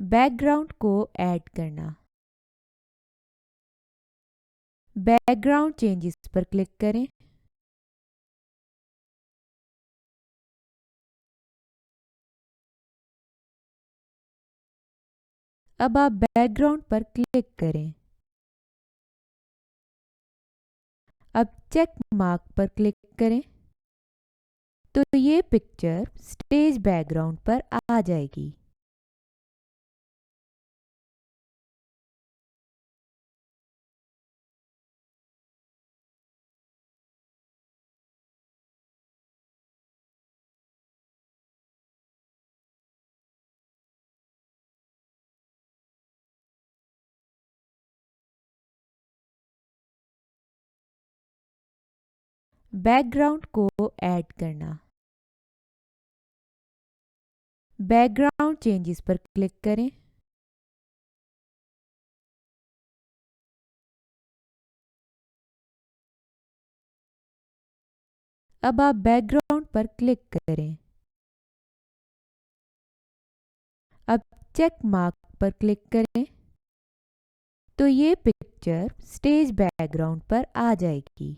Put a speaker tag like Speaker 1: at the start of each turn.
Speaker 1: Background को add करना। Background changes पर क्लिक करें। अब आप बैकग्राउंड पर क्लिक करें। अब चेक मार्क पर क्लिक करें तो ये पिक्चर स्टेज बैकग्राउंड पर आ जाएगी। बैकग्राउंड को ऐड करना। बैकग्राउंड चेंजेस पर क्लिक करें। अब आप बैकग्राउंड पर क्लिक करें। अब चेक मार्क पर क्लिक करें तो ये पिक्चर स्टेज बैकग्राउंड पर आ जाएगी।